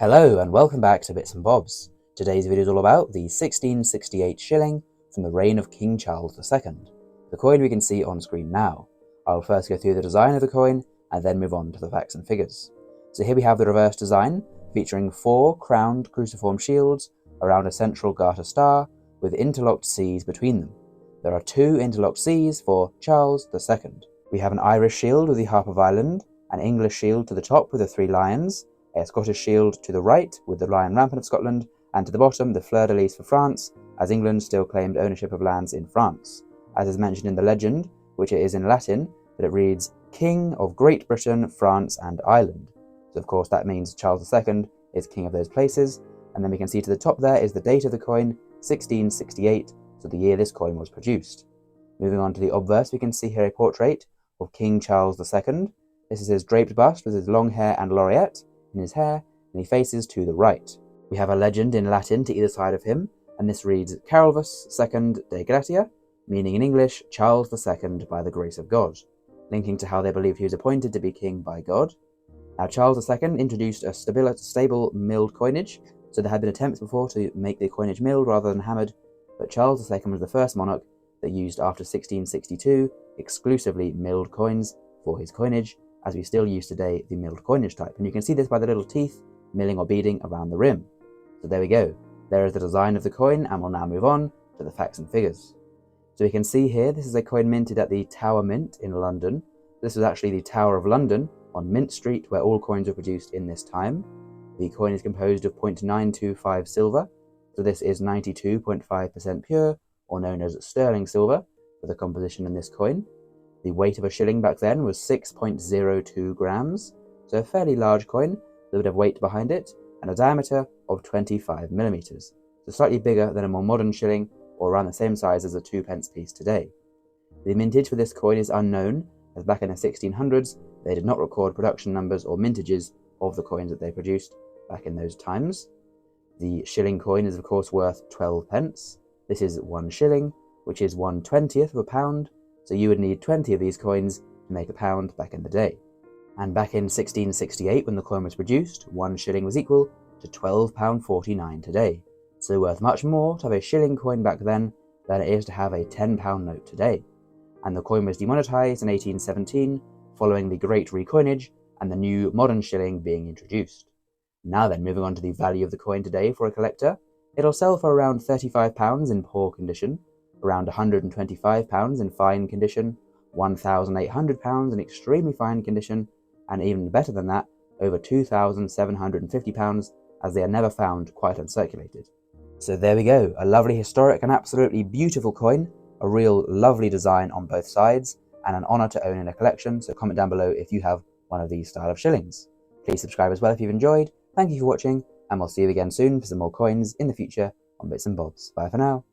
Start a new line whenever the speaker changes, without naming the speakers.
Hello and welcome back to Bits and Bobs. Today's video is all about the 1668 shilling from the reign of King Charles II, the coin we can see on screen now. I'll first go through the design of the coin and then move on to the facts and figures. So here we have the reverse design featuring 4 crowned cruciform shields around a central garter star with interlocked C's between them. There are 2 interlocked C's for Charles II. We have an Irish shield with the Harp of Ireland, an English shield to the top with the 3 lions, a Scottish shield to the right with the Lion Rampant of Scotland, and to the bottom the fleur-de-lis for France, as England still claimed ownership of lands in France. As is mentioned in the legend, which it is in Latin, that it reads, King of Great Britain, France and Ireland. So of course that means Charles II is king of those places, and then we can see to the top there is the date of the coin, 1668, so the year this coin was produced. Moving on to the obverse, we can see here a portrait of King Charles II. This is his draped bust with his long hair and laureate in his hair, and he faces to the right. We have a legend in Latin to either side of him, and this reads Carolus II de Gratia, meaning in English, Charles II by the grace of God, linking to how they believed he was appointed to be king by God. Now Charles II introduced a stable milled coinage, so there had been attempts before to make the coinage milled rather than hammered, but Charles II was the first monarch that used after 1662 exclusively milled coins for his coinage, as we still use today the milled coinage type. And you can see this by the little teeth milling or beading around the rim. So there we go. There is the design of the coin, and we'll now move on to the facts and figures. So we can see here, this is a coin minted at the Tower Mint in London. This was actually the Tower of London on Mint Street, where all coins were produced in this time. The coin is composed of 0.925 silver, so this is 92.5% pure, or known as sterling silver, for the composition in this coin. The weight of a shilling back then was 6.02 grams, so a fairly large coin, a bit of weight behind it, and a diameter of 25 millimeters, so slightly bigger than a more modern shilling, or around the same size as a 2p piece today. The mintage for this coin is unknown, as back in the 1600s, they did not record production numbers or mintages of the coins that they produced back in those times. The shilling coin is of course worth 12p. This is 1 shilling, which is 1/20th of a pound, so you would need 20 of these coins to make a pound back in the day. And back in 1668, when the coin was produced, 1 shilling was equal to £12.49 today, so worth much more to have a shilling coin back then than it is to have a £10 note today. And the coin was demonetised in 1817, following the Great Recoinage and the new modern shilling being introduced. Now then, moving on to the value of the coin today for a collector, it'll sell for around £35 in poor condition, around £125 in fine condition, £1,800 in extremely fine condition, and even better than that, over £2,750, as they are never found quite uncirculated. So there we go, a lovely historic and absolutely beautiful coin, a real lovely design on both sides, and an honour to own in a collection, so comment down below if you have one of these style of shillings. Please subscribe as well if you've enjoyed, thank you for watching, and we'll see you again soon for some more coins in the future on Bits and Bobs. Bye for now.